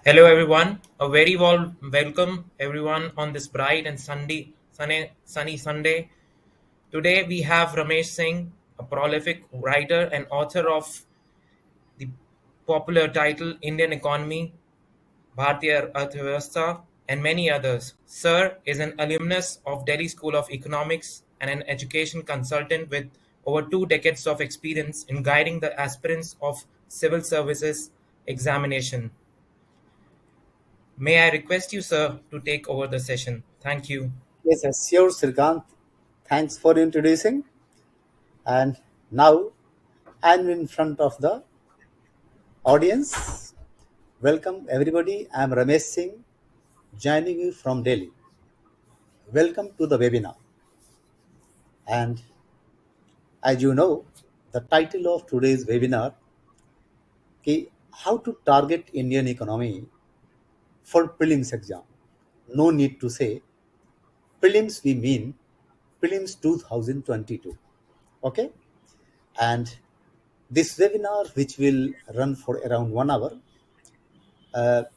Hello, everyone. A very warm welcome, everyone, on this bright and sunny Sunday. Today, we have Ramesh Singh, a prolific writer and author of the popular title Indian Economy, Bharatiya Arthyavastha, and many others. Sir is an alumnus of Delhi School of Economics and an education consultant with over 2 decades of experience in guiding the aspirants of civil services examination. May I request you, sir, to take over the session? Thank you. Yes, sure, Srikant. Thanks for introducing. And now I'm in front of the audience. Welcome, everybody. I'm Ramesh Singh, joining you from Delhi. Welcome to the webinar. And as you know, the title of today's webinar is How to Target Indian Economy for Prelims exam. No need to say Prelims, we mean Prelims 2022. Okay? And this webinar, which will run for around 1 hour,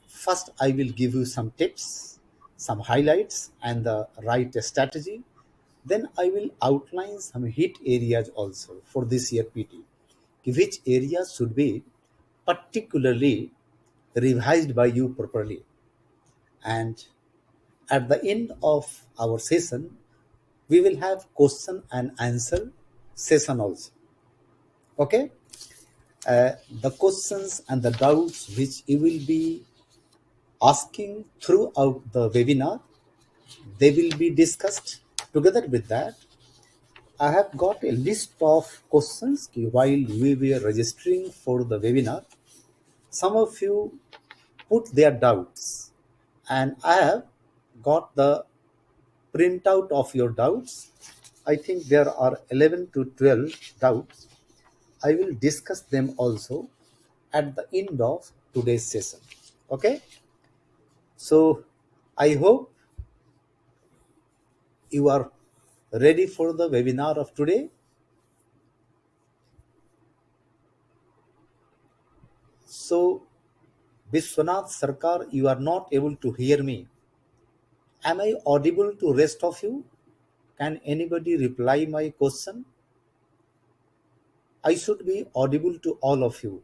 first I will give you some tips, some highlights, and the right strategy. Then I will outline some hit areas also for this year PT, which areas should be particularly revised by you properly. And at the end of our session, we will have question and answer session also. Okay? The questions and the doubts which you will be asking throughout the webinar, they will be discussed. Together with that, I have got a list of questions while we were registering for the webinar. Some of you put their doubts, and I have got the printout of your doubts. I think there are 11 to 12 doubts. I will discuss them also at the end of today's session. Okay? So I hope you are ready for the webinar of today. So, Vishwanath Sarkar, you are not able to hear me. Am I audible to rest of you? Can anybody reply my question? I should be audible to all of you.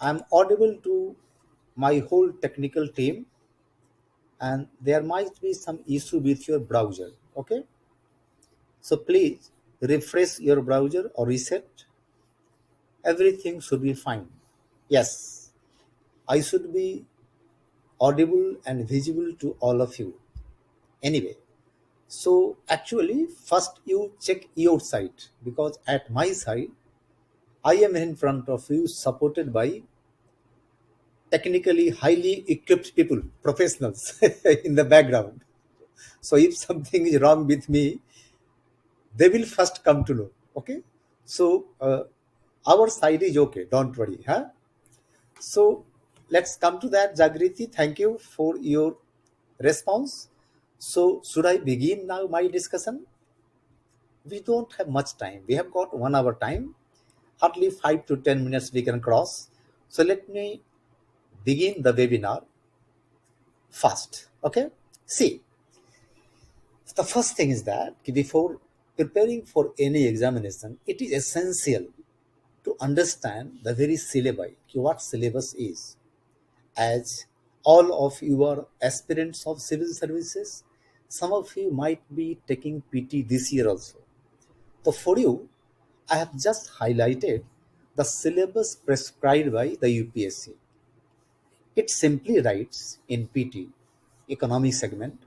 I am audible to my whole technical team, and there might be some issue with your browser. Okay? So please refresh your browser or reset. Everything should be fine. Yes, I should be audible and visible to all of you. Anyway, so actually, first you check your site, because at my side, I am in front of you, supported by technically highly equipped people, professionals in the background. So if something is wrong with me, they will first come to know. Okay, so our side is okay. Don't worry, huh? So let's come to that, Jagriti. Thank you for your response. So should I begin now my discussion? We don't have much time. We have got 1 hour time. Hardly 5 to 10 minutes we can cross. So let me begin the webinar fast. Okay? See, the first thing is that before preparing for any examination, it is essential to understand the very syllabi, what syllabus is. As all of you are aspirants of civil services, some of you might be taking PT this year also. So for you, I have just highlighted the syllabus prescribed by the UPSC. It simply writes in PT, economy segment,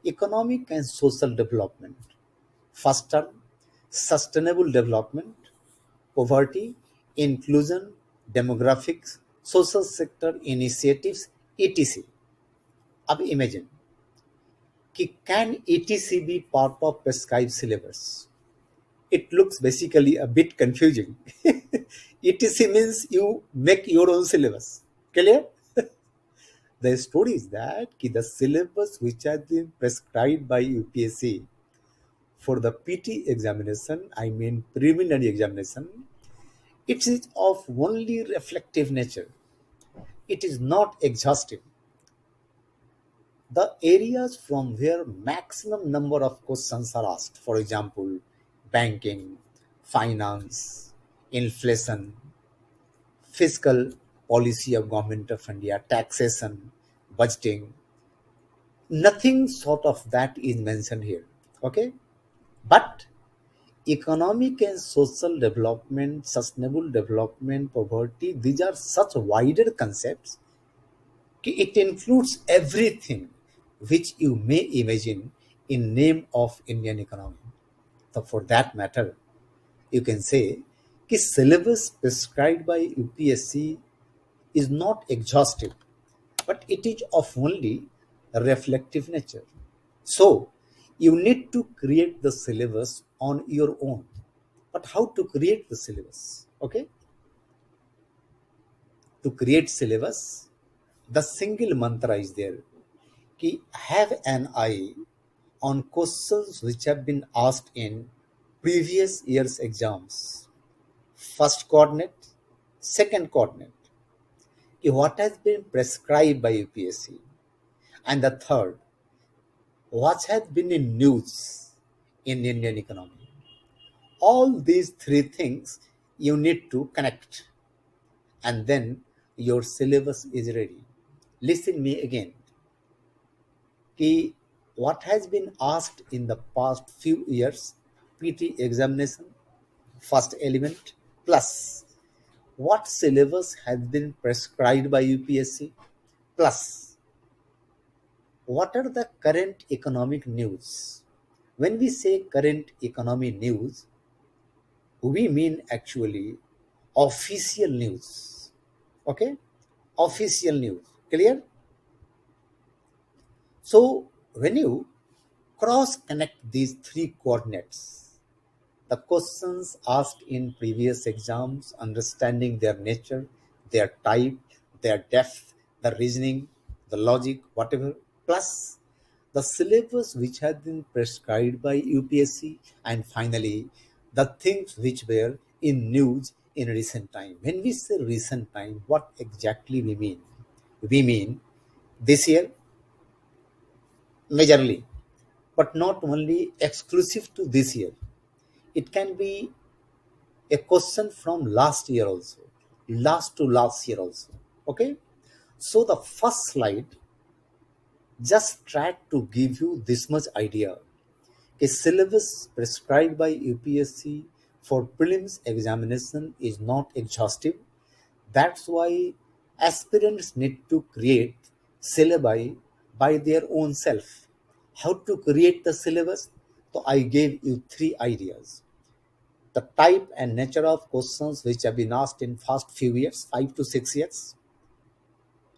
economic and social development, first term, sustainable development, poverty, inclusion, demographics, social sector initiatives, etc. अब imagine कि can etc be part of prescribed syllabus? It looks basically a bit confusing. etc means you make your own syllabus. Clear? The story is that the syllabus which has been prescribed by UPSC for the PT examination, I mean preliminary examination, It is of only reflective nature. It is not exhaustive. The areas from where maximum number of questions are asked, for example, banking, finance, inflation, fiscal policy of government of India, taxation, budgeting, nothing sort of that is mentioned here. Okay? But economic and social development, sustainable development, poverty, these are such wider concepts. It includes everything which you may imagine in name of Indian economy. So for that matter, you can say कि syllabus prescribed by UPSC is not exhaustive, but it is of only a reflective nature. So you need to create the syllabus on your own. But how to create the syllabus? Okay, to create syllabus, the single mantra is there. Ki have an eye on questions which have been asked in previous year's exams. First coordinate, second coordinate. Ki what has been prescribed by UPSC? And the third, what has been in news in Indian economy? All these three things you need to connect, and then your syllabus is ready. Listen me again. Ki what has been asked in the past few years, PT examination, first element, plus what syllabus has been prescribed by UPSC, plus what are the current economic news. When we say current economy news, we mean actually official news. Okay? Official news. Clear? So when you cross connect these three coordinates, the questions asked in previous exams, understanding their nature, their type, their depth, the reasoning, the logic, whatever, plus the syllabus which had been prescribed by UPSC, and finally the things which were in news in recent time. When we say recent time, what exactly we mean? We mean this year majorly, but not only exclusive to this year. It can be a question from last year also, last to last year also. Okay, so the first slide just tried to give you this much idea. A syllabus prescribed by UPSC for prelims examination is not exhaustive. That's why aspirants need to create syllabi by their own self. How to create the syllabus? So I gave you three ideas. The type and nature of questions which have been asked in past few years, 5 to 6 years,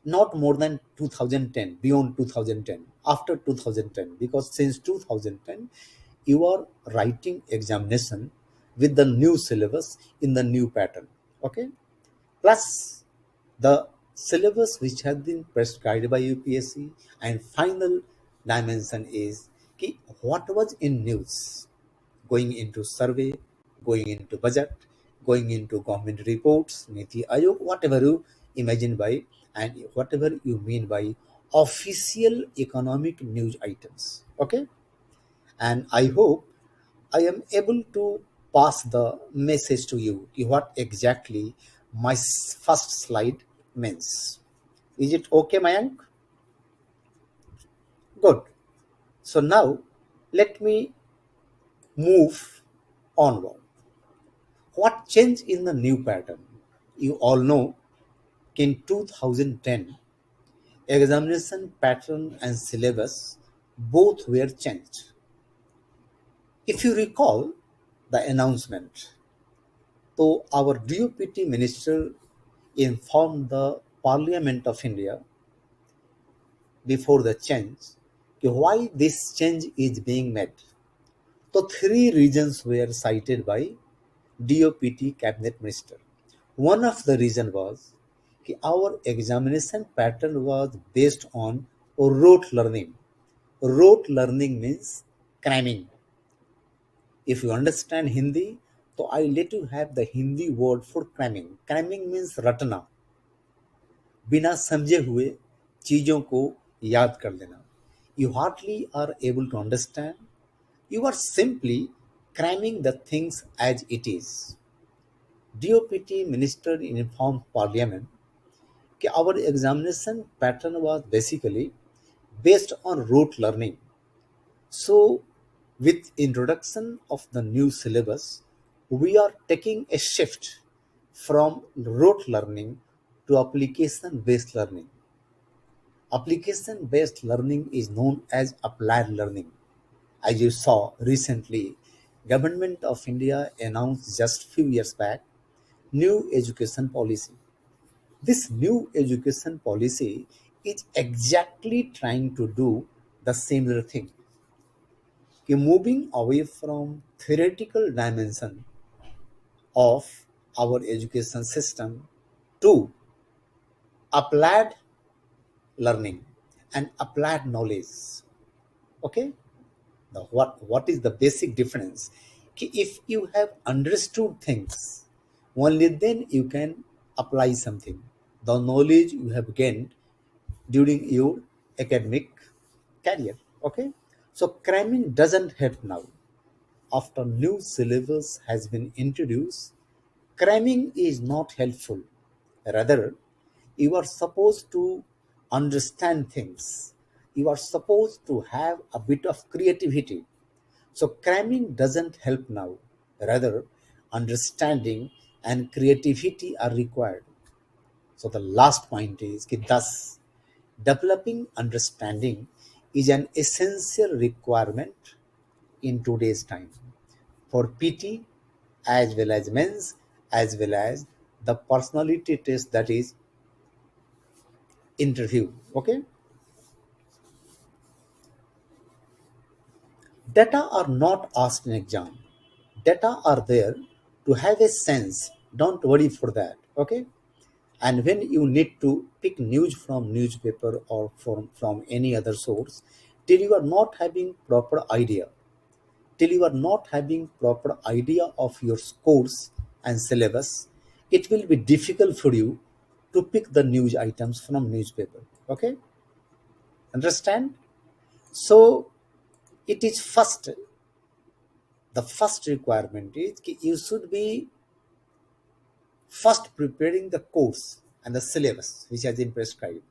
not more than 2010, beyond 2010, after 2010, because since 2010 you are writing examination with the new syllabus in the new pattern. Okay, plus the syllabus which has been prescribed by UPSC, and final dimension is ki what was in news, going into survey, going into budget, going into government reports, Niti Ayog, whatever you imagine by, and whatever you mean by official economic news items. Okay, and I hope I am able to pass the message to you what exactly my first slide means. Is it okay, Mayank? Good. So now let me move onward. What changed in the new pattern? You all know in 2010, examination pattern and syllabus both were changed. If you recall the announcement, so our DOPT minister informed the Parliament of India before the change why this change is being made. So three reasons were cited by DOPT cabinet minister. One of the reason was कि our examination pattern was based on rote learning. Rote learning means cramming. If you understand Hindi, तो I let you have the Hindi word for cramming. Cramming means रटना, बिना समझे हुए चीजों को याद कर लेना. You hardly are able to understand. You are simply cramming the things as it is. DOPT minister informed Parliament that our examination pattern was basically based on rote learning. So, with introduction of the new syllabus, we are taking a shift from rote learning to application-based learning. Application-based learning is known as applied learning. As you saw recently, Government of India announced just few years back new education policy. This new education policy is exactly trying to do the similar thing. Moving away from theoretical dimension of our education system to applied learning and applied knowledge. Okay, what is the basic difference? If you have understood things, only then you can apply something. The knowledge you have gained during your academic career. Okay, so cramming doesn't help now. After new syllabus has been introduced, cramming is not helpful. Rather, you are supposed to understand things. You are supposed to have a bit of creativity. So cramming doesn't help now. Rather, understanding and creativity are required. So the last point is that thus developing understanding is an essential requirement in today's time for PT as well as men's as well as the personality test, that is interview. Okay, data are not asked in exam. Data are there to have a sense. Don't worry for that. Okay, and when you need to pick news from newspaper or from any other source, till you are not having proper idea, till you are not having proper idea of your course and syllabus, it will be difficult for you to pick the news items from newspaper. Okay, understand? So it is first, the first requirement is you should be first preparing the course and the syllabus which has been prescribed.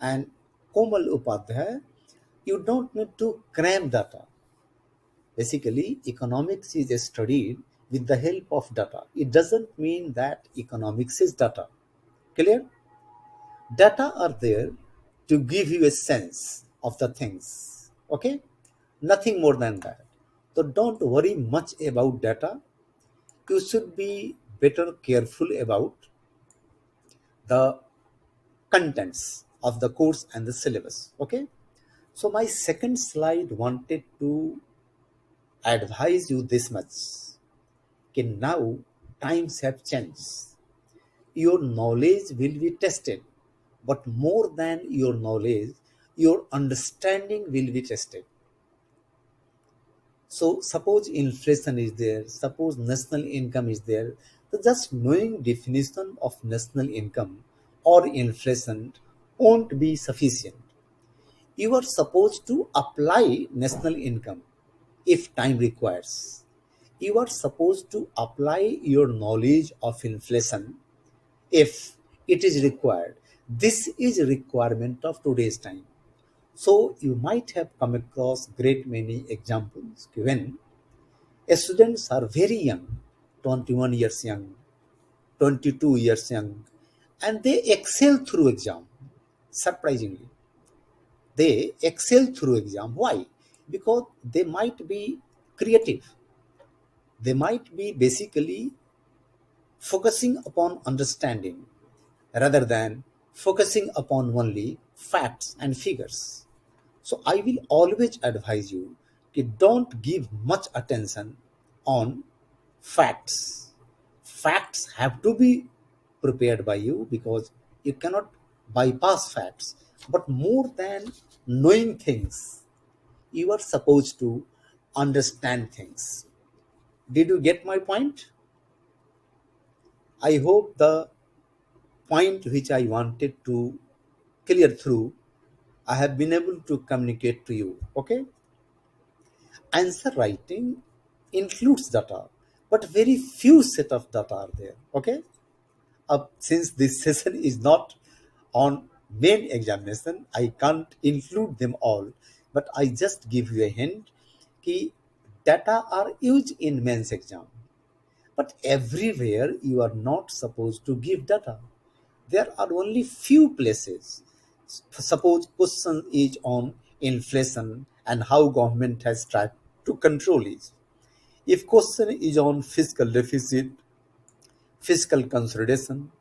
And Komal Upadhyay, you don't need to cram data. Basically, economics is studied with the help of data. It doesn't mean that economics is data. Clear? Data are there to give you a sense of the things. Okay? Nothing more than that. So don't worry much about data. You should be better careful about the contents of the course and the syllabus. Okay? So my second slide wanted to advise you this much. Okay, now times have changed. Your knowledge will be tested, but more than your knowledge, your understanding will be tested. So suppose inflation is there, suppose national income is there. So just knowing definition of national income or inflation won't be sufficient. You are supposed to apply national income if time requires. You are supposed to apply your knowledge of inflation if it is required. This is a requirement of today's time. So you might have come across great many examples when students are very young, 21 years young, 22 years young, and they excel through exam. Surprisingly, they excel through exam. Why? Because they might be creative. They might be basically focusing upon understanding rather than focusing upon only facts and figures. So I will always advise you to don't give much attention on facts. Facts have to be prepared by you because you cannot bypass facts. But more than knowing things, you are supposed to understand things. Did you get my point? I hope the point which I wanted to clear through, I have been able to communicate to you. Okay? Answer writing includes data, but very few set of data are there. Okay? Since this session is not on main examination, I can't include them all, but I just give you a hint कि data are used in mains exam, but everywhere you are not supposed to give data. There are only few places. Suppose question is on inflation and how government has tried to control it. If question is on fiscal deficit, fiscal consolidation,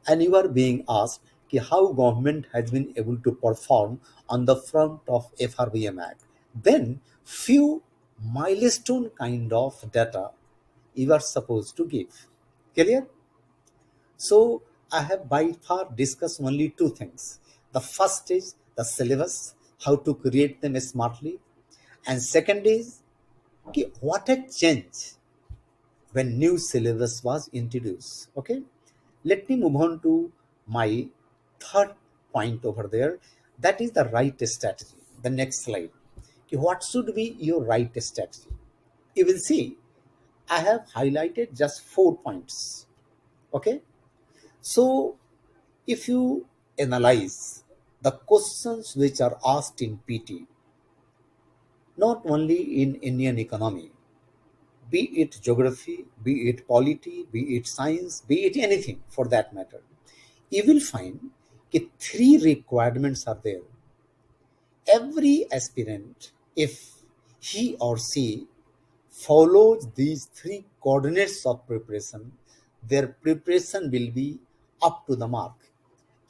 and you are being asked how government has been able to perform on the front of FRBM Act, then few milestone kind of data you are supposed to give. Clear? So I have by far discussed only two things. The first is the syllabus, how to create them smartly, and second is what had changed when new syllabus was introduced. Okay, let me move on to my third point over there. That is the right strategy. The next slide. Okay, what should be your right strategy? You will see I have highlighted just 4 points. Okay, so if you analyze the questions which are asked in PT, not only in Indian economy, be it geography, be it polity, be it science, be it anything for that matter, you will find that three requirements are there. Every aspirant, if he or she follows these three coordinates of preparation, their preparation will be up to the mark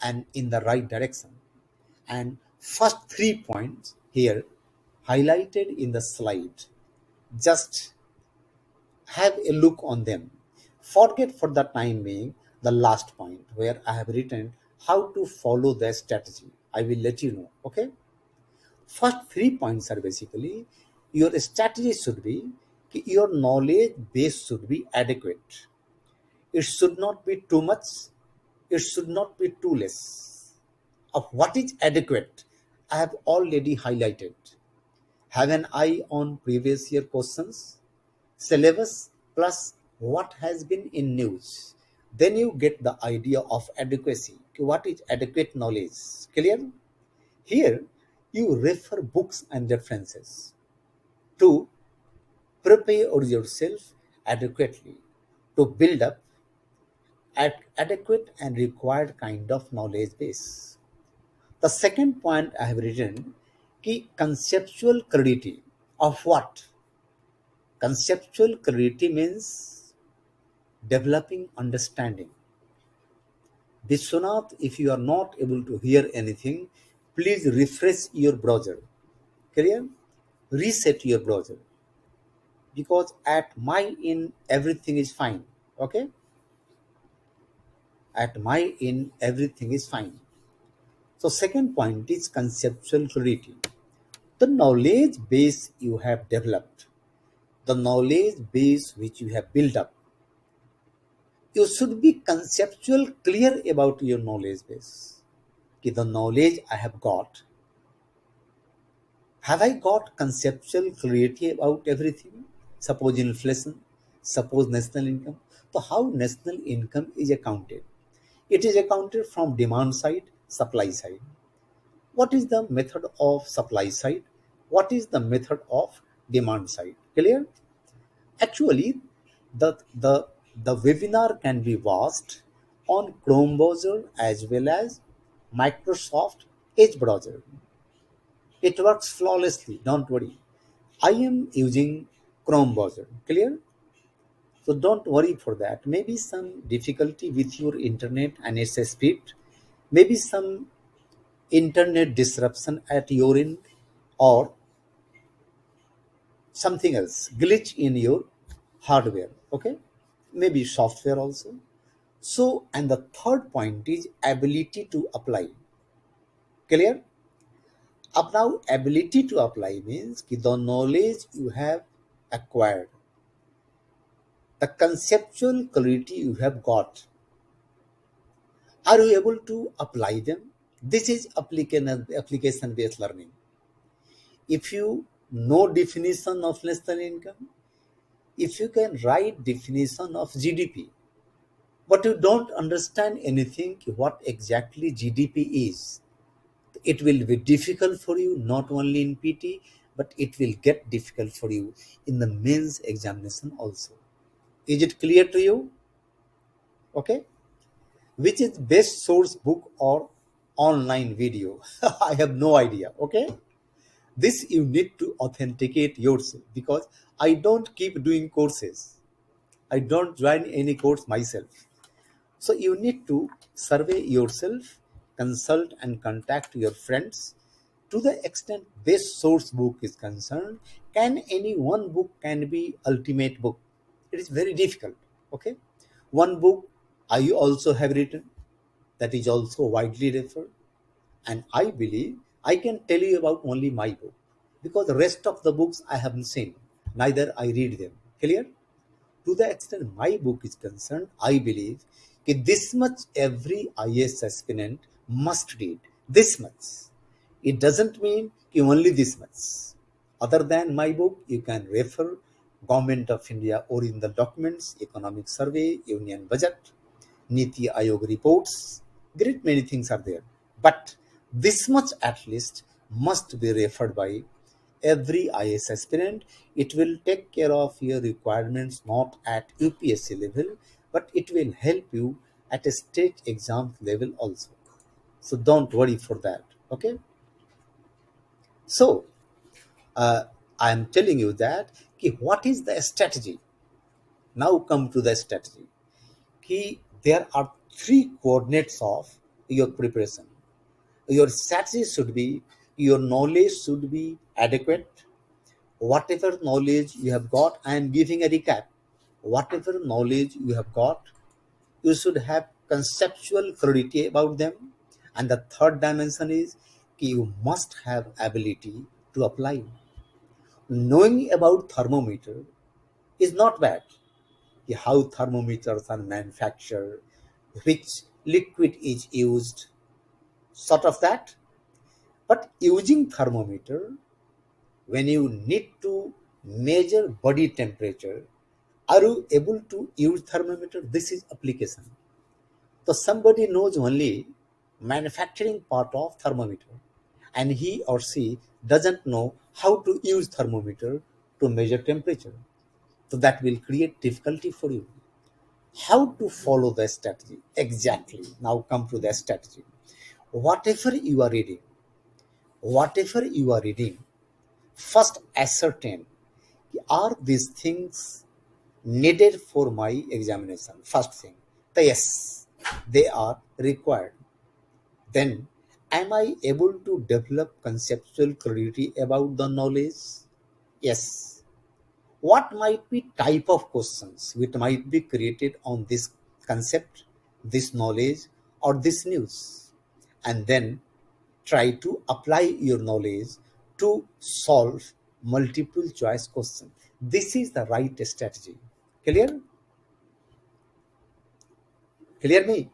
and in the right direction. And first 3 points here highlighted in the slide, just have a look on them. Forget for the time being the last point where I have written how to follow the strategy. I will let you know. Okay. First 3 points are basically your strategy should be your knowledge base should be adequate. It should not be too much. It should not be too less. Of what is adequate, I have already highlighted. Have an eye on previous year questions, syllabus plus what has been in news. Then you get the idea of adequacy. What is adequate knowledge? Clear? Here, you refer books and references to prepare yourself adequately to build up adequate and required kind of knowledge base. The second point I have written key conceptual clarity of what? Conceptual clarity means developing understanding. Vishwanath, if you are not able to hear anything, please refresh your browser. Clear? Reset your browser. Because at my end, everything is fine. Okay? At my end, everything is fine. So second point is conceptual clarity. The knowledge base you have developed, the knowledge base which you have built up, you should be conceptual clear about your knowledge base. The knowledge I have I got conceptual clarity about everything? Suppose inflation, suppose national income. So how national income is accounted? It is accounted from demand side, supply side. What is the method of supply side? What is the method of demand side? Clear? Actually, the webinar can be watched on Chrome browser as well as Microsoft Edge browser. It works flawlessly, don't worry. I am using Chrome browser. Clear? So don't worry for that. Maybe some difficulty with your internet and its speed. Maybe some internet disruption at your end or something else, glitch in your hardware. Okay? Maybe software also. So, and the third point is ability to apply. Clear? Up now, ability to apply means the knowledge you have acquired, The conceptual clarity you have got, are you able to apply them? This is application based learning. If you know definition of national income, if you can write definition of GDP, but you don't understand anything what exactly GDP is, it will be difficult for you not only in PT, but it will get difficult for you in the mains examination also. Is it clear to you? Okay. Which is best source book or online video? I have no idea. Okay. This you need to authenticate yourself, because I don't keep doing courses. I don't join any course myself. So you need to survey yourself, consult and contact your friends. To the extent best source book is concerned, can any one book can be ultimate book? It is very difficult. Okay. One book I also have written, that is also widely referred, and I believe I can tell you about only my book, because the rest of the books I haven't seen, neither I read them. Clear? To the extent my book is concerned, I believe that this much every IAS aspirant must read. This much. It doesn't mean only this much. Other than my book, you can refer Government of India original documents, economic survey, union budget, Niti Aayog reports. Great many things are there. But this much at least must be referred by every IAS aspirant. It will take care of your requirements not at UPSC level, but it will help you at a state exam level also. So don't worry for that. Okay. So I am telling you that what is the strategy? Now come to the strategy. There are three coordinates of your preparation. Your strategy should be, your knowledge should be adequate. Whatever knowledge you have got, I am giving a recap. Whatever knowledge you have got, you should have conceptual clarity about them. And the third dimension is you must have ability to apply. Knowing about thermometer is not bad. How thermometers are manufactured, which liquid is used, sort of that. But using thermometer, when you need to measure body temperature, are you able to use thermometer? This is application. So somebody knows only manufacturing part of thermometer, and he or she doesn't know how to use thermometer to measure temperature. So that will create difficulty for you. How to follow the strategy? Exactly. Now come to the strategy. Whatever you are reading, first ascertain, are these things needed for my examination? First thing, yes, they are required. Then, am I able to develop conceptual clarity about the knowledge? Yes. What might be type of questions which might be created on this concept, this knowledge, or this news? And then try to apply your knowledge to solve multiple choice questions. This is the right strategy. Clear? Clear me?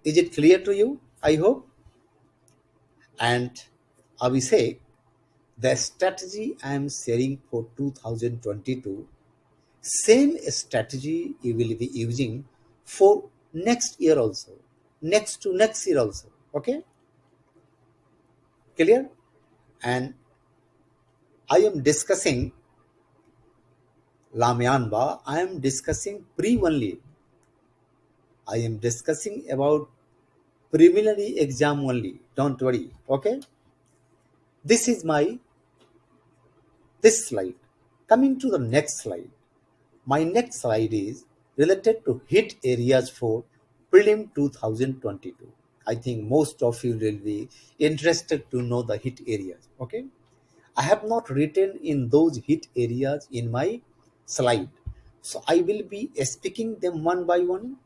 Is it clear to you? I hope. And Abhishek, the strategy I am sharing for 2022, same strategy you will be using for next year also, next to next year also. Okay? Clear? And I am discussing Lamyanba, I am discussing pre only. I am discussing about preliminary exam only. Don't worry. Okay? This is this slide. Coming to the next slide. My next slide is related to hit areas for Prelim 2022. I think most of you will be interested to know the hit areas. Okay? I have not written in those hit areas in my slide. So I will be speaking them one by one.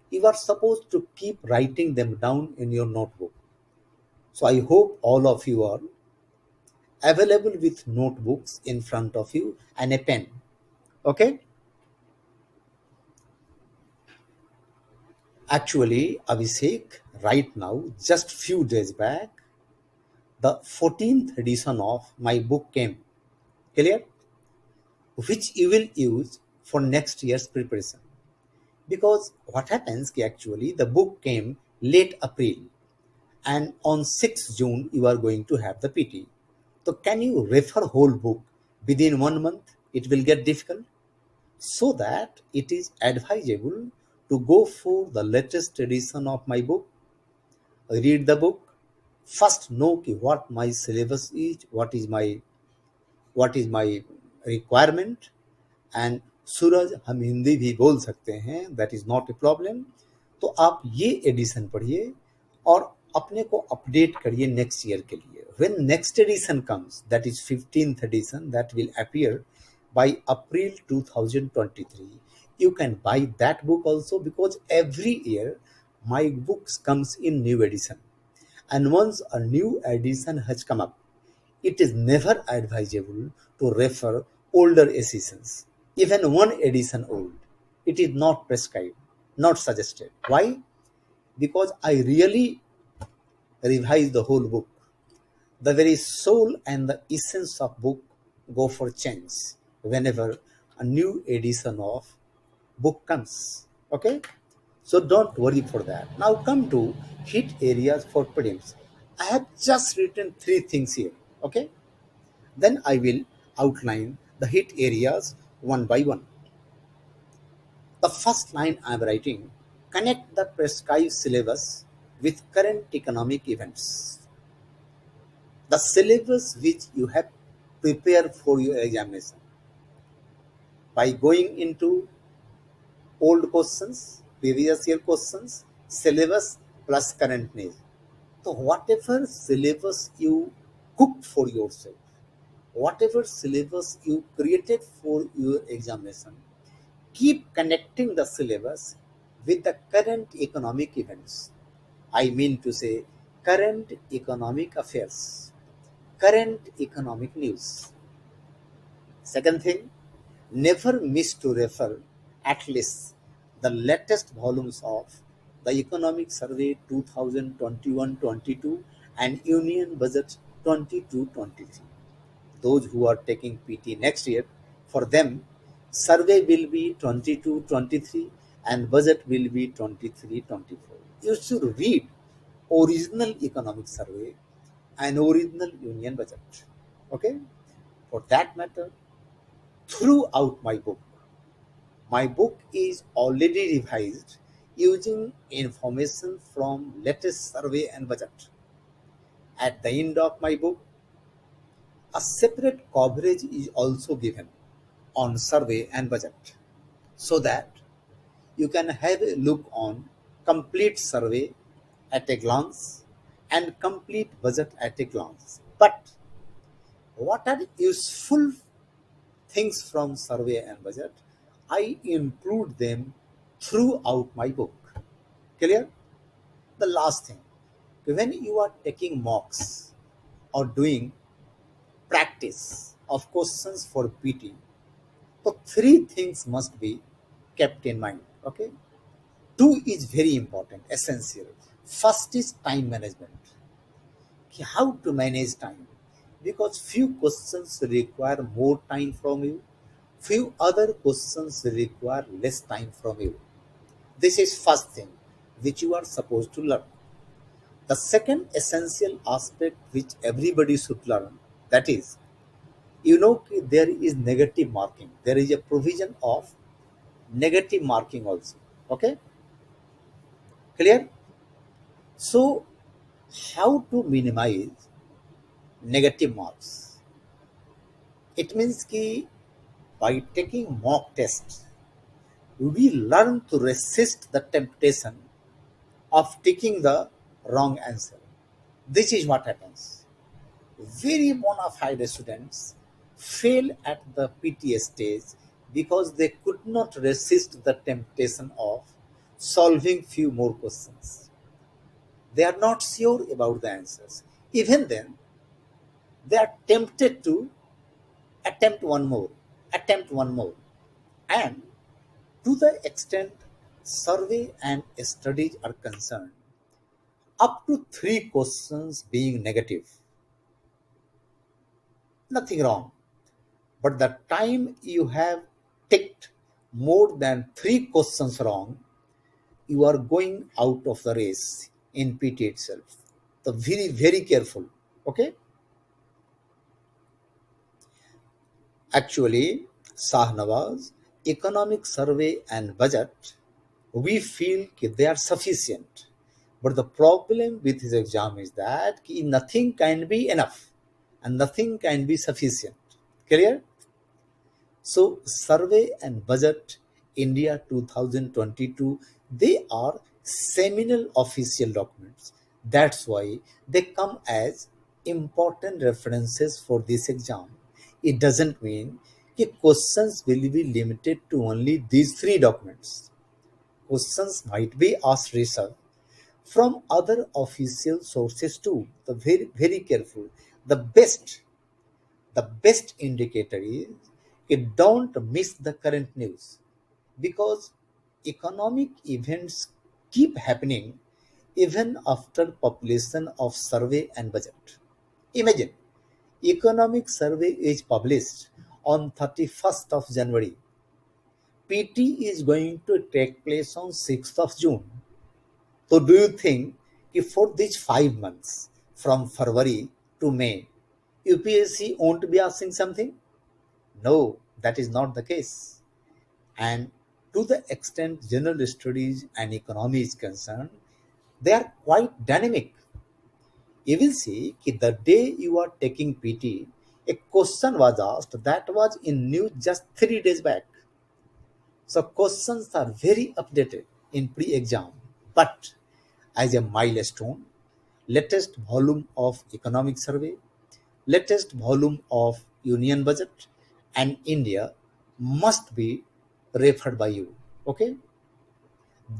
You are supposed to keep writing them down in your notebook. So I hope all of you are available with notebooks in front of you and a pen. Okay? Actually, Abhishek, right now, just few days back, the 14th edition of my book came. Clear? Which you will use for next year's preparation. Because what happens actually, the book came late April and on 6th June you are going to have the PT. So can you refer whole book within 1 month? It will get difficult. So that it is advisable to go for the latest edition of my book, read the book, first know what my syllabus is, what is my requirement, and Suraj हम हिंदी भी बोल सकते हैं, that is not a problem. तो आप ये addition पढ़िए और अपने को अपडेट करिए नेक्स्ट ईयर के लिए. When next edition comes, that is 15th edition, that will appear by April 2023. You can buy that book also, because every year my books comes in new edition, and once a new edition has come up, it is never advisable to refer older editions. Even one edition old, it is not prescribed, not suggested. Why? Because I really revise the whole book. The very soul and the essence of book go for change whenever a new edition of book comes. Okay? So don't worry for that. Now come to hit areas for prelims. I have just written 3 things here. Okay? Then I will outline the hit areas one by one. The first line I am writing: connect the prescribed syllabus with current economic events. The syllabus which you have prepared for your examination by going into old questions, previous year questions, syllabus plus current needs. So whatever syllabus you cooked for yourself, whatever syllabus you created for your examination, keep connecting the syllabus with the current economic events. I mean to say, current economic affairs, current economic news. Second thing, never miss to refer at least the latest volumes of the Economic Survey 2021-22 and Union Budget 22-23. Those who are taking PT next year, for them, survey will be 22-23 and budget will be 23-24. You should read original economic survey and original union budget. Okay? For that matter, throughout my book is already revised using information from latest survey and budget. At the end of my book, a separate coverage is also given on survey and budget, so that you can have a look on complete survey at a glance and complete budget at a glance. But what are useful things from survey and budget? I include them throughout my book. Clear? The last thing, when you are taking mocks or doing practice of questions for PT, so 3 things must be kept in mind. Okay? 2 is very important, essential. First is time management. How to manage time? Because few questions require more time from you, few other questions require less time from you. This is first thing which you are supposed to learn. The second essential aspect which everybody should learn, that is, there is negative marking. There is a provision of negative marking also. Okay? Clear? So, how to minimize negative marks? It means that by taking mock tests, we learn to resist the temptation of taking the wrong answer. This is what happens. Very bona fide students fail at the PTA stage because they could not resist the temptation of solving few more questions. They are not sure about the answers. Even then, they are tempted to attempt one more, and to the extent survey and studies are concerned, up to three questions being negative, nothing wrong. But the time you have ticked more than three questions wrong, you are going out of the race in PT itself. So very, very careful. Okay? Actually, Shahnawaz, economic survey and budget, we feel they are sufficient. But the problem with his exam is that nothing can be enough and nothing can be sufficient. Clear? So, Survey and Budget India 2022, they are seminal official documents. That's why they come as important references for this exam. It doesn't mean that questions will be limited to only these three documents. Questions might be asked research from other official sources too. The very, very careful. The best the best indicator is don't miss the current news, because economic events keep happening even after population of survey and budget. Imagine, economic survey is published on 31st of January. PT is going to take place on 6th of June. So do you think if for these 5 months from February to May, UPSC won't be asking something? No, that is not the case. And to the extent general studies and economy is concerned, they are quite dynamic. You will see that the day you are taking PT, a question was asked that was in news just 3 days back. So questions are very updated in pre-exam. But as a milestone, latest volume of economic survey, latest volume of union budget and India must be referred by you. Okay?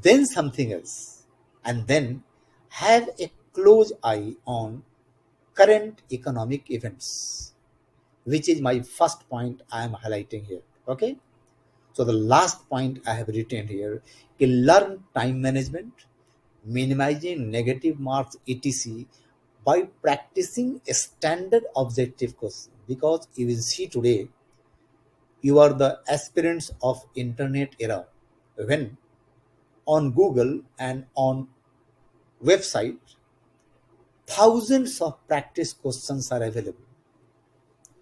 Then something else. And then have a close eye on current economic events, which is my first point I am highlighting here. Okay? So the last point I have written here, learn time management, minimizing negative marks, etc., by practicing a standard objective question. Because you will see today, you are the aspirants of internet era. When on Google and on website, thousands of practice questions are available.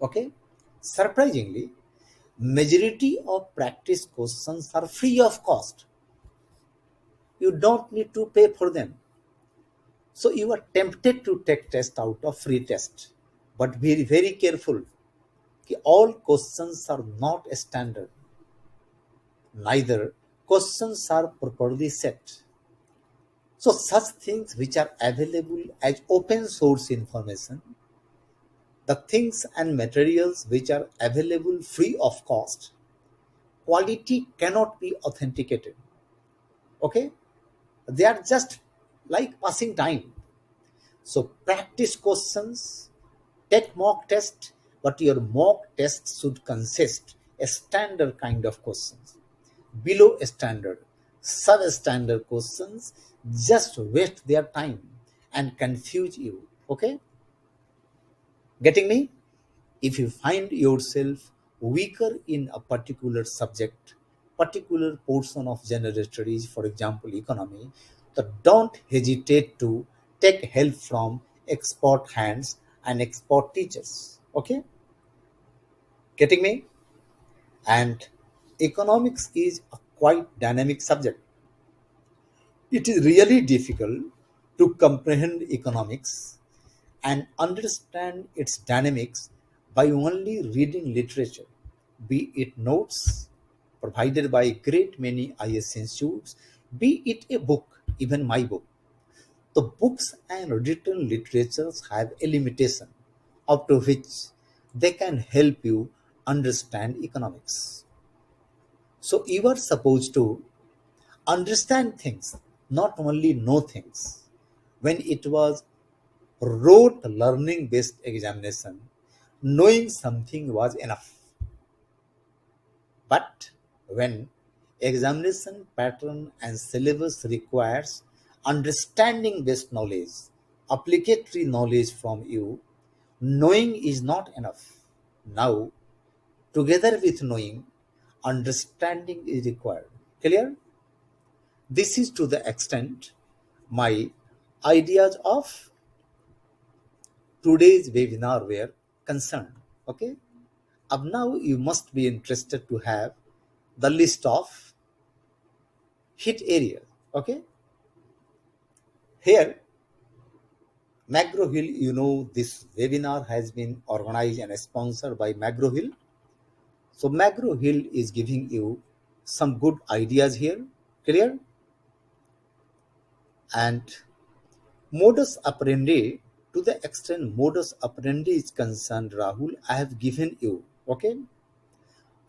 Okay? Surprisingly, majority of practice questions are free of cost. You don't need to pay for them. So you are tempted to take test out of free test. But be very careful. All questions are not standard. Neither questions are properly set. So such things which are available as open source information, the things and materials which are available free of cost, quality cannot be authenticated. Okay? They are just like passing time. So practice questions, take mock test, but your mock test should consist a standard kind of questions. Below standard, substandard questions just waste their time and confuse you. Okay? Getting me? If you find yourself weaker in a particular subject, particular portion of general studies, for example, economy, so don't hesitate to take help from expert hands and expert teachers. Okay? Getting me? And economics is a quite dynamic subject. It is really difficult to comprehend economics and understand its dynamics by only reading literature, be it notes provided by a great many IS institutes, be it a book, even my book. The books and written literatures have a limitation up to which they can help you understand economics. So you are supposed to understand things, not only know things. When it was rote learning based examination, knowing something was enough. But when Examination pattern and syllabus requires understanding based knowledge, applicatory knowledge from you. Knowing is not enough. Now, together with knowing, understanding is required. Clear? This is to the extent my ideas of today's webinar were concerned. Okay? Up now you must be interested to have the list of hit areas. Okay? Here, McGraw Hill, this webinar has been organized and sponsored by McGraw Hill. So McGraw Hill is giving you some good ideas here. Clear? And modus operandi, to the extent modus operandi is concerned, Rahul, I have given you, okay?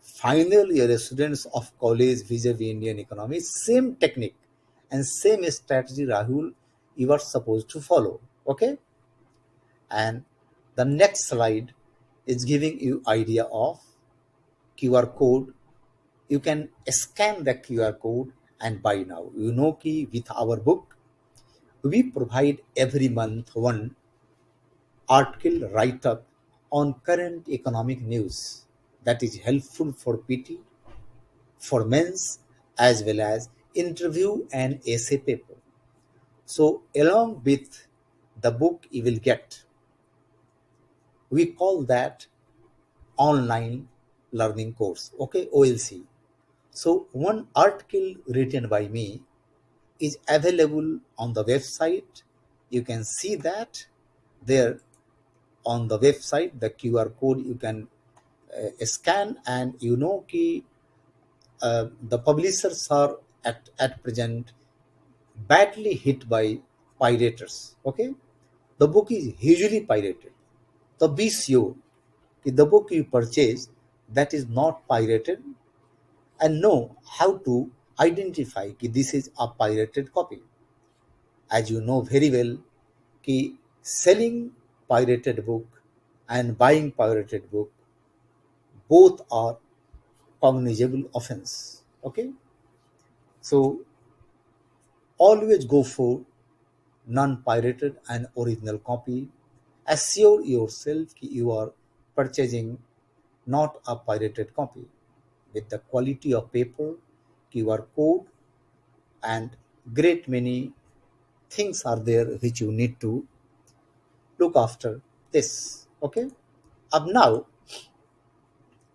Final year students of college vis-a-vis Indian economy, same technique and same strategy, Rahul, you are supposed to follow, okay? And the next slide is giving you idea of QR code. You can scan the QR code and buy now. You know ki with our book, we provide every month one article write-up on current economic news that is helpful for PT, for mains, as well as interview and essay paper. So along with the book you will get, we call that online learning course, okay, OLC. So one article written by me is available on the website. You can see that there on the website, the QR code you can scan, and the publishers are at present badly hit by pirates. Okay, the book is hugely pirated. So be sure that the book you purchase that is not pirated, and know how to identify that this is a pirated copy. As you know very well, कि selling pirated book and buying pirated book both are cognizable offense. Okay, so always go for non-pirated and original copy. Assure yourself that you are purchasing not a pirated copy with the quality of paper, QR code, and great many things are there which you need to look after this. Okay, up now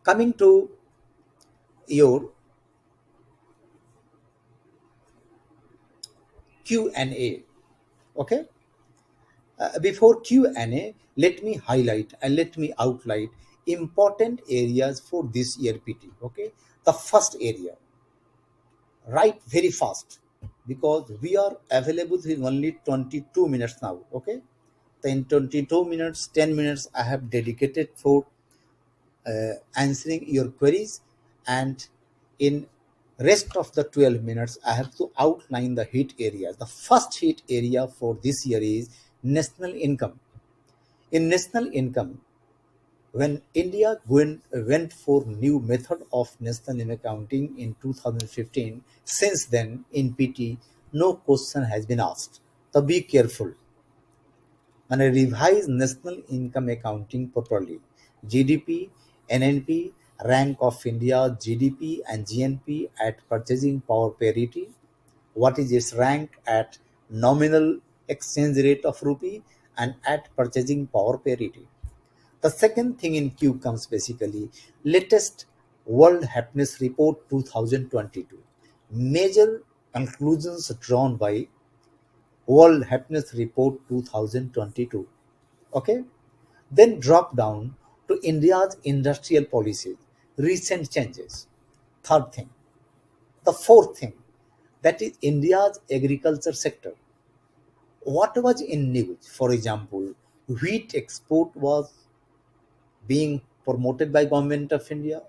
coming to your Q&A. Okay, before Q&A, let me highlight and let me outline important areas for this year PT. Okay, the first area, write very fast because we are available in only 22 minutes now. Okay, then 22 minutes, 10 minutes I have dedicated for answering your queries, and in rest of the 12 minutes I have to outline the hit areas. The first hit area for this year is national income. In national income, when India went for new method of national income accounting in 2015, since then in PT no question has been asked. So be careful and revise national income accounting properly. GDP, NNP, rank of India, GDP and GNP at purchasing power parity. What is its rank at nominal exchange rate of rupee and at purchasing power parity? The second thing in queue comes basically latest World Happiness Report 2022. Major conclusions drawn by World Happiness Report 2022. Okay, then drop down to India's industrial policies, recent changes. Third thing, the fourth thing, that is India's agriculture sector. What was in news? For example, wheat export was being promoted by government of India,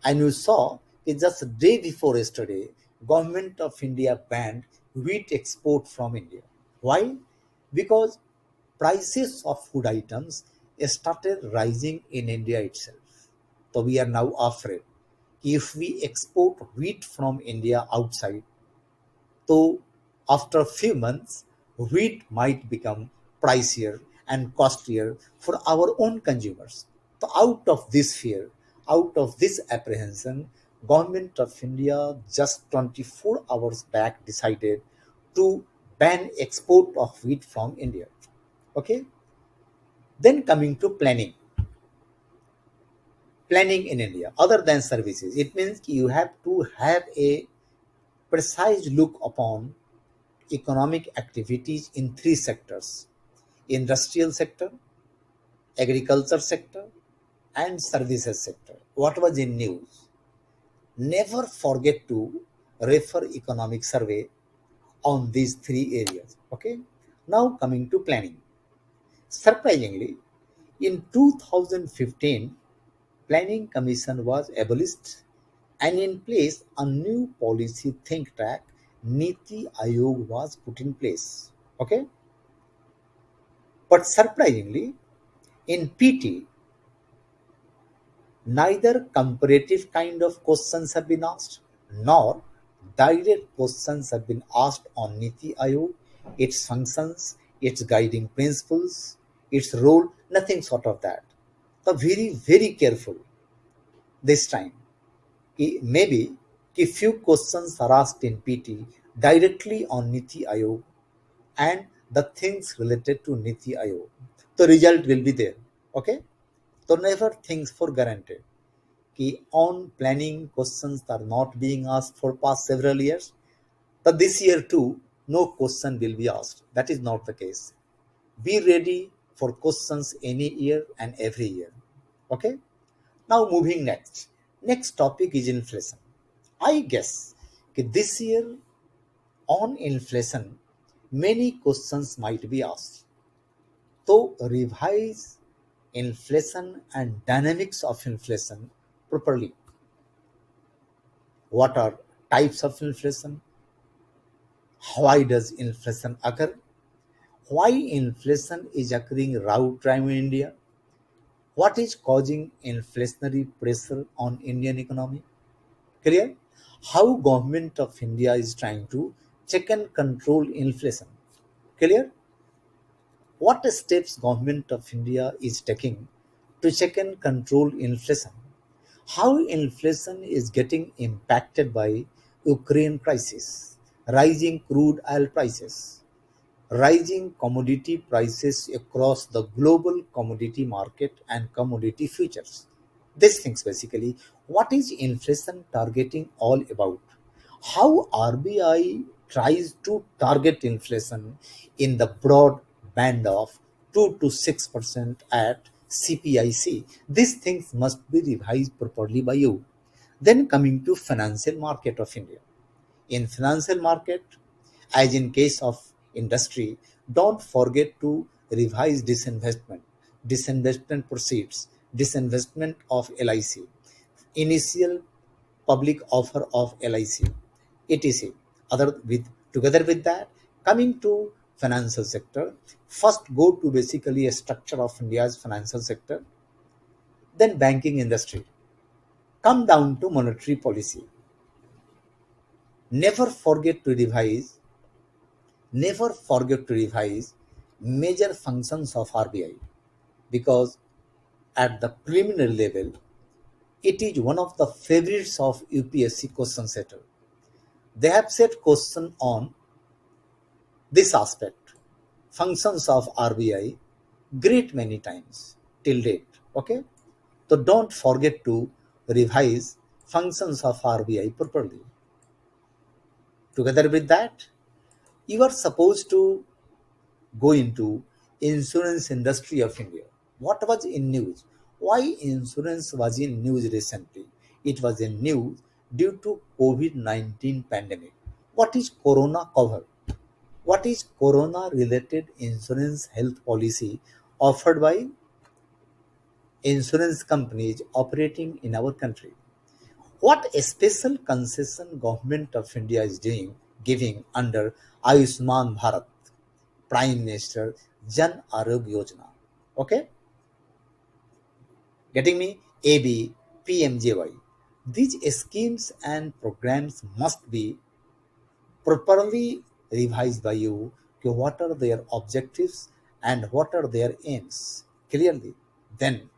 and you saw it just a day before yesterday, government of India banned wheat export from India. Why? Because prices of food items started rising in India itself. So we are now afraid. if we export wheat from India outside, so after a few months, wheat might become pricier and costlier for our own consumers. So out of this fear, out of this apprehension, Government of India just 24 hours back decided to ban export of wheat from India. Okay. Then coming to planning in India, other than services, it means you have to have a precise look upon economic activities in three sectors: industrial sector, agriculture sector, and services sector. What was in news? Never forget to refer economic survey on these three areas. Okay. Now coming to planning. Surprisingly, in 2015, Planning Commission was abolished and in place a new policy think tank, Niti Ayog, was put in place. Okay. But surprisingly, in PT, neither comparative kind of questions have been asked, nor direct questions have been asked on Niti Ayog, its functions, its guiding principles, its role, nothing sort of that. So very, very careful this time. Maybe a few questions are asked in PT directly on Niti Ayog and the things related to Niti Ayog. The result will be there. Okay? So never things for granted. On planning questions are not being asked for past several years. But this year too, no question will be asked. That is not the case. Be ready for questions any year and every year. Okay? Now moving next. Next topic is inflation. I guess this year on inflation, many questions might be asked. So revise inflation and dynamics of inflation properly. What are types of inflation? Why does inflation occur? Why inflation is occurring right time in India? What is causing inflationary pressure on Indian economy? Clear? How government of India is trying to check and control inflation? Clear? What steps government of India is taking to check and control inflation? How inflation is getting impacted by Ukraine crisis, rising crude oil prices, rising commodity prices across the global commodity market and commodity futures. These things basically, what is inflation targeting all about? How RBI tries to target inflation in the broad band of 2 to 6% at CPIC. These things must be revised properly by you. Then coming to financial market of India. In financial market, as in case of industry, don't forget to revise disinvestment proceeds, disinvestment of LIC, initial public offer of LIC, etc. Together with that, coming to financial sector, first go to basically a structure of India's financial sector, then banking industry, come down to monetary policy. Never forget to revise Never forget to revise major functions of RBI, because at the preliminary level, it is one of the favorites of UPSC question setter. They have set question on this aspect, functions of RBI, great many times till date. Okay, so don't forget to revise functions of RBI properly. Together with that, you are supposed to go into insurance industry of India. What was in news? Why insurance was in news recently? It was in news due to COVID-19 pandemic. What is Corona cover? What is Corona related insurance health policy offered by insurance companies operating in our country? What a special concession government of India is giving under Ayushman Bharat Prime Minister Jan Arogya Yojana. Okay? Getting me? AB PMJY. These schemes and programs must be properly revised by you. Okay, what are their objectives and what are their aims clearly. Then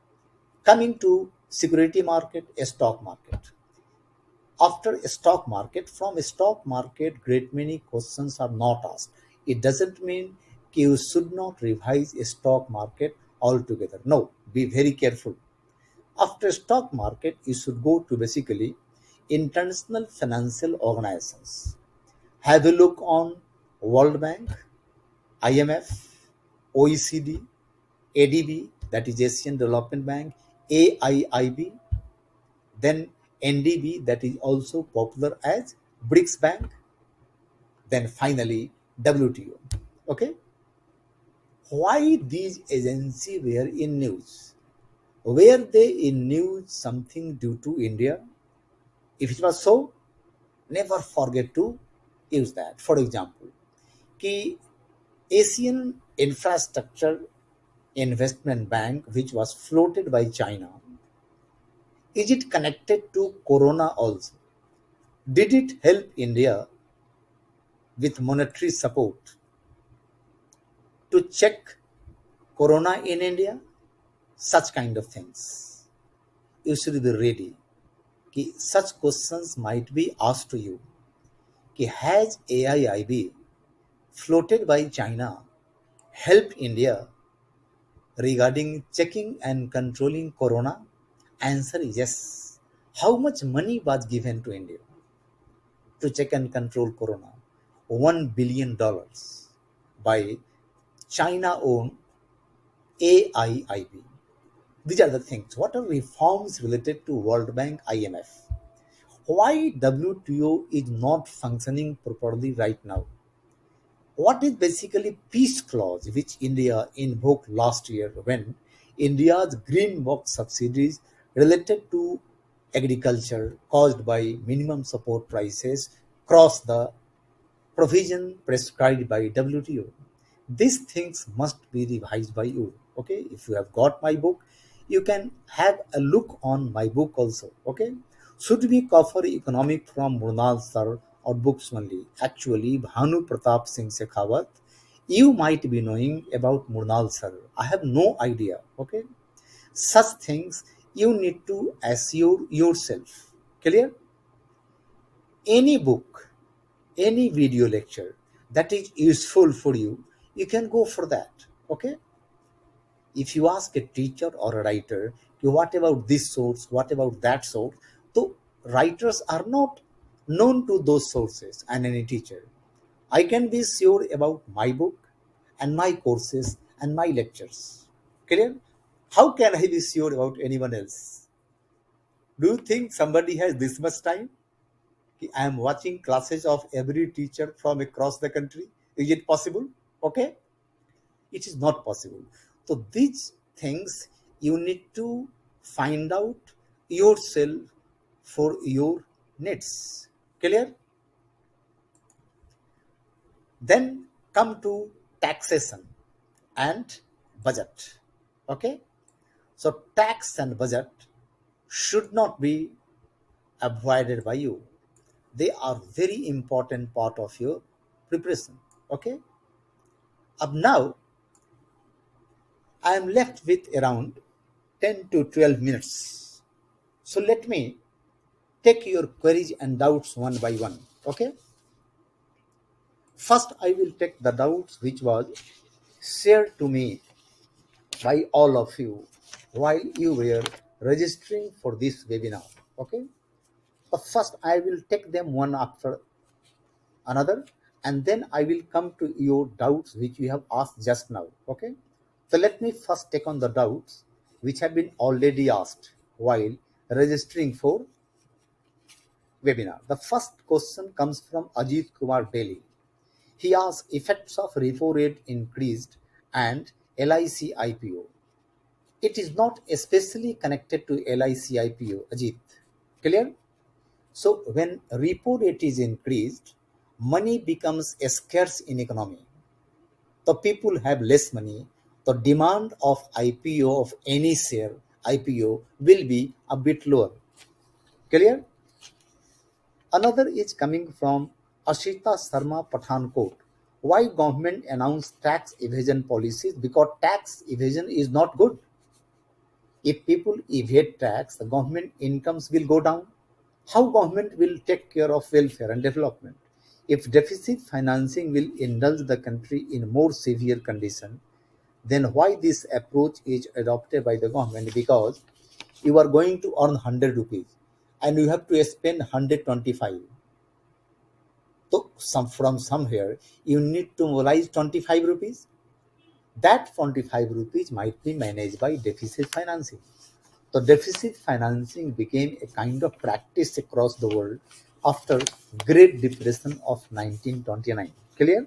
coming to security market, a stock market. After a stock market, from a stock market, great many questions are not asked. It doesn't mean you should not revise a stock market altogether. No, be very careful. After stock market, you should go to basically international financial organizations. Have a look on World Bank, IMF, OECD, ADB, that is Asian Development Bank, AIIB, then NDB, that is also popular as BRICS Bank, then finally WTO. Okay, why these agencies were in news? Were they in news something due to India? If it was so, never forget to use that. For example, कि Asian Infrastructure Investment Bank, which was floated by China, is it connected to Corona also? Did it help India with monetary support to check Corona in India? Such kind of things. You should be ready. कि such questions might be asked to you. कि has AIIB floated by China helped India regarding checking and controlling corona? Answer is yes. How much money was given to India to check and control corona? $1 billion by China owned AIIB. These are the things. What are reforms related to World Bank, IMF? Why WTO is not functioning properly right now? What is basically peace clause which India invoked last year when India's green box subsidies related to agriculture caused by minimum support prices crossed the provision prescribed by WTO. These things must be revised by you. Okay, if you have got my book, you can have a look on my book also. Okay, should we cover economic from Murnal sir or books only? Actually, Bhanu Pratap Singh Shekhawat, you might be knowing about Murnal sir. I have no idea. Okay, such things you need to assure yourself. Clear? Any book, any video lecture that is useful for you, you can go for that. Okay, if you ask a teacher or a writer, what about this source, what about that source, so writers are not known to those sources and any teacher. I can be sure about my book and my courses and my lectures. Clear? How can I be sure about anyone else? Do you think somebody has this much time? I am watching classes of every teacher from across the country. Is it possible? Okay, it is not possible. So these things you need to find out yourself for your needs. Clear? Then come to taxation and budget. Okay, so tax and budget should not be avoided by you. They are very important part of your preparation. Okay, up now I am left with around 10 to 12 minutes. So let me take your queries and doubts one by one. Okay, first I will take the doubts which was shared to me by all of you while you were registering for this webinar. Okay, so first I will take them one after another and then I will come to your doubts which you have asked just now. Okay, so let me first take on the doubts which have been already asked while registering for webinar. The first question comes from Ajit Kumar Delhi. He asks effects of repo rate increased and LIC IPO. It is not especially connected to LIC IPO, Ajit. Clear? So when repo rate is increased, money becomes scarce in economy. The people have less money. The demand of IPO of any share IPO will be a bit lower. Clear? Another is coming from Ashita Sharma Pathankot. Why government announced tax evasion policies? Because tax evasion is not good. If people evade tax, the government incomes will go down. How government will take care of welfare and development? If deficit financing will indulge the country in more severe condition, then why this approach is adopted by the government? Because you are going to earn 100 rupees and you have to spend 125. So from somewhere you need to mobilize 25 rupees. That 25 rupees might be managed by deficit financing. So deficit financing became a kind of practice across the world after Great Depression of 1929. Clear?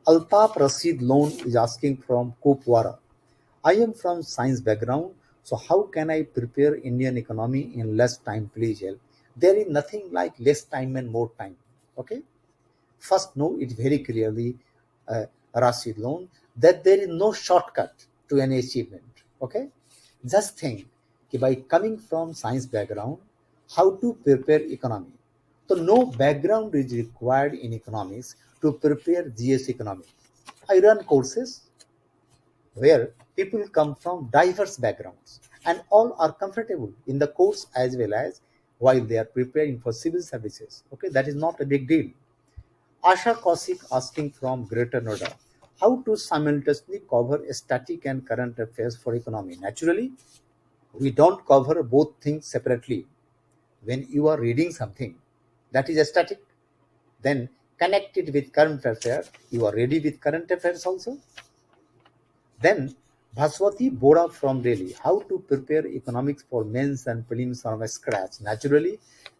Altaf Rashid Loan is asking from Kupwara. I am from science background, so how can I prepare Indian economy in less time? Please help. There is nothing like less time and more time. Okay. First, know it very clearly, Rashid Loan, that there is no shortcut to any achievement. Okay. Just think by coming from science background, how to prepare economy. So no background is required in economics to prepare GS economy. I run courses where people come from diverse backgrounds and all are comfortable in the course as well as while they are preparing for civil services. Okay, that is not a big deal. Asha Kaushik asking from Greater Noida, how to simultaneously cover static and current affairs for economy? Naturally, we don't cover both things separately. When you are reading something that is static, then connect it with current affairs. You are ready with current affairs also. Then Bhaswati Boda from Delhi, how to prepare economics for mains and prelims from scratch. Naturally,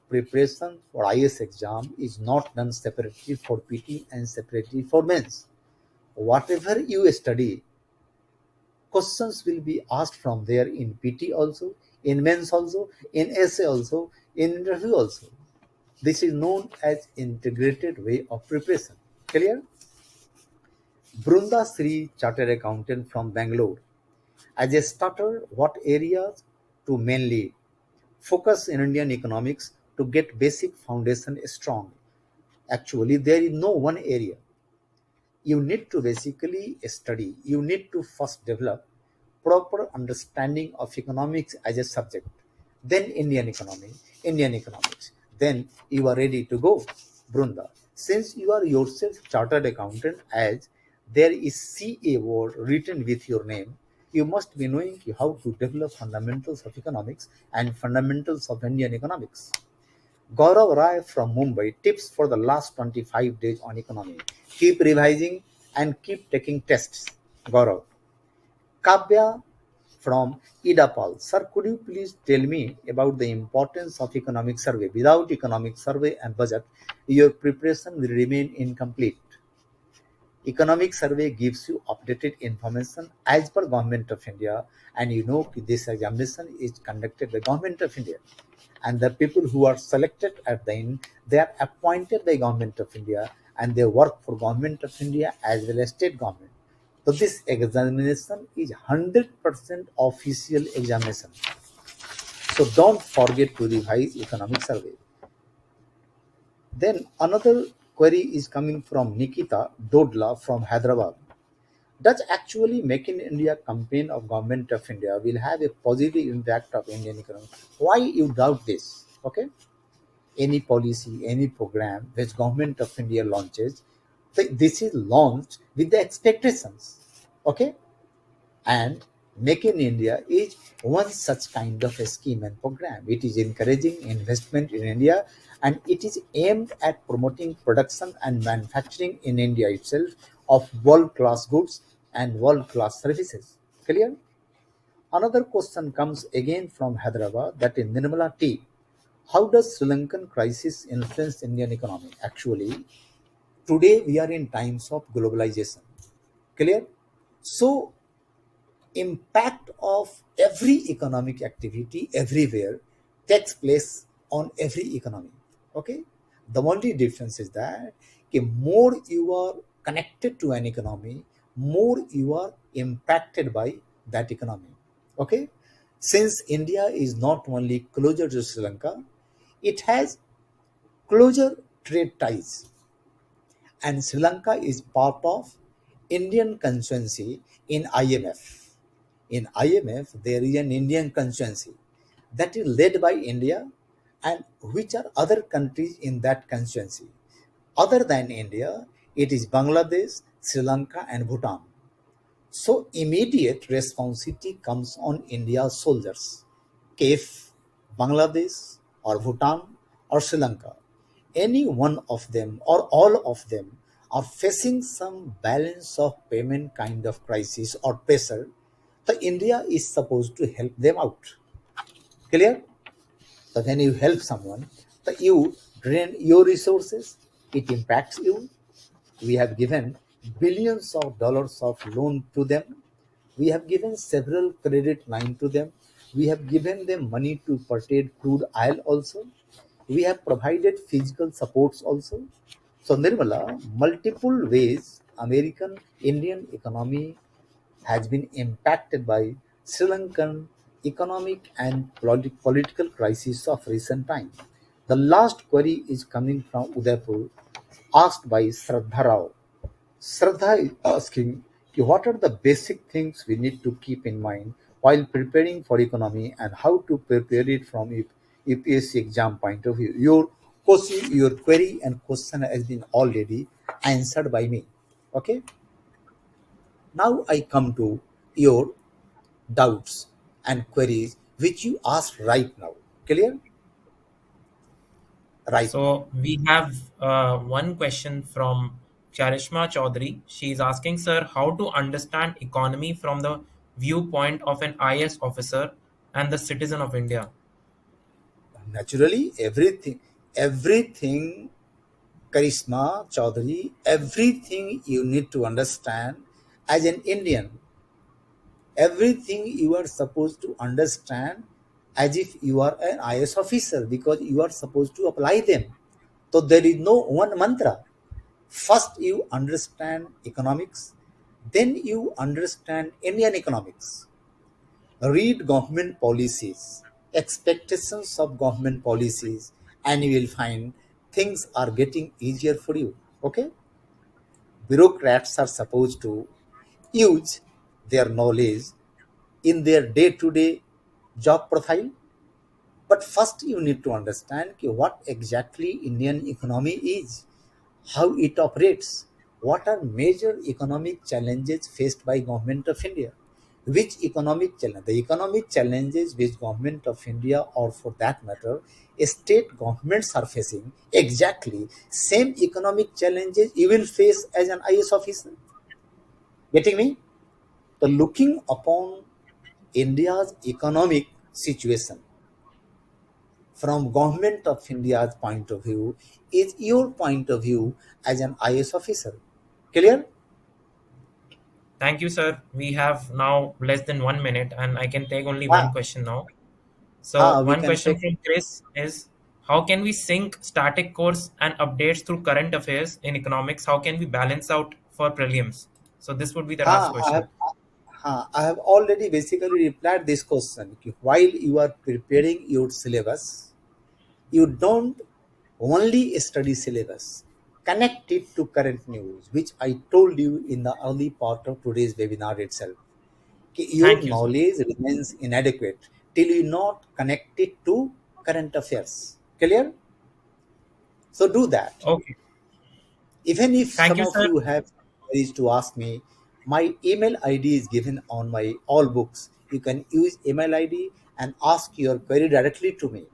preparation for IS exam is not done separately for PT and separately for mains. Whatever you study, questions will be asked from there in PT also, in mains also, in essay also, in interview also. This is known as integrated way of preparation. Clear? Brunda Sri, chartered accountant from Bangalore. As a starter, what areas to mainly focus in Indian economics to get basic foundation strong? Actually, there is no one area. You need to basically study. You need to first develop proper understanding of economics as a subject. Then Indian economics. Then you are ready to go, Brunda. Since you are yourself chartered accountant, as there is CA word written with your name, you must be knowing how to develop fundamentals of economics and fundamentals of Indian economics. Gaurav Rai from Mumbai, tips for the last 25 days on economy. Keep revising and keep taking tests. Gaurav. Kavya from Idapal. Sir, could you please tell me about the importance of economic survey? Without economic survey and budget, your preparation will remain incomplete. Economic survey gives you updated information as per Government of India, and you know this examination is conducted by Government of India, and the people who are selected at the end, they are appointed by Government of India and they work for Government of India as well as state government. So this examination is 100% official examination. So don't forget to revise economic survey. Then another query is coming from Nikita Dodla from Hyderabad. Does actually Make in India campaign of Government of India will have a positive impact of Indian economy? Why you doubt this? Okay, any policy, any program which Government of India launches, this is launched with the expectations. Okay, and Make in India is one such kind of a scheme and program. It is encouraging investment in India and it is aimed at promoting production and manufacturing in India itself of world-class goods and world-class services. Clear? Another question comes again from Hyderabad, that is Nirmala T. How does Sri Lankan crisis influence Indian economy? Actually, today we are in times of globalization. Clear? So impact of every economic activity everywhere takes place on every economy. Okay, the only difference is that more you are connected to an economy, more you are impacted by that economy. Okay, since India is not only closer to Sri Lanka, It has closer trade ties, and Sri Lanka is part of Indian constituency in IMF. In IMF, there is an Indian constituency that is led by India, and which are other countries in that constituency. Other than India, it is Bangladesh, Sri Lanka, and Bhutan. So immediate responsibility comes on India's shoulders. If Bangladesh or Bhutan or Sri Lanka, any one of them or all of them are facing some balance of payment kind of crisis or pressure, the India is supposed to help them out. Clear? So when you help someone, you drain your resources, it impacts you. We have given billions of dollars of loan to them. We have given several credit line to them. We have given them money to purchase crude oil also. We have provided physical supports also. So Nirmala, multiple ways American Indian economy has been impacted by Sri Lankan economic and political crisis of recent times. The last query is coming from Udaipur, asked by Shraddha Rao. Shraddha is asking, what are the basic things we need to keep in mind while preparing for economy and how to prepare it from UPSC exam point of view? Your query and question has been already answered by me. Okay. Now I come to your doubts and queries which you asked right now. Clear? Right now. So we have one question from Charishma Chaudhary. She is asking, sir, how to understand economy from the viewpoint of an IS officer and the citizen of India. Naturally, everything, Karishma Chaudhary, everything you need to understand as an Indian, everything you are supposed to understand as if you are an IS officer because you are supposed to apply them. So there is no one mantra. First, you understand economics, then you understand Indian economics. Read government policies, expectations of government policies, and you will find things are getting easier for you. Okay? Bureaucrats are supposed to use their knowledge in their day to day job profile. But first, you need to understand what exactly Indian economy is, how it operates, what are major economic challenges faced by government of India, which economic challenge, the economic challenges which government of India or for that matter state governments are facing, exactly same economic challenges you will face as an IS officer. Getting me? So looking upon India's economic situation from government of India's point of view is your point of view as an IS officer. Clear? Thank you, sir. We have now less than 1 minute, and I can take only one Ah, question now. So, we one can question take. from Chris is, how can we sync static course and updates through current affairs in economics? How can we balance out for prelims? So, this would be the last Ah, I question. have, I have already basically replied this question. While you are preparing your syllabus, you don't only study syllabus. Connect it to current news, which I told you in the early part of today's webinar itself. Your Thank you, sir. knowledge remains inadequate till you not connect it to current affairs. Clear? So do that. Okay. Even if Thank some you, of sir. you have queries to ask me, my email ID is given on my all books. You can use email ID and ask your query directly to me.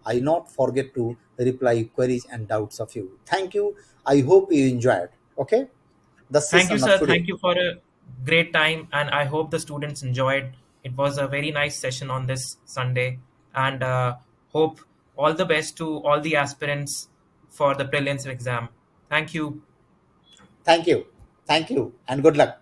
I not forget to reply queries and doubts of you. Thank you. I hope you enjoyed. Okay, the Thank you, session of sir. today. Thank you for a great time, and I hope the students enjoyed. It was a very nice session on this Sunday, and hope all the best to all the aspirants for the prelims exam. Thank you. Thank you, and good luck.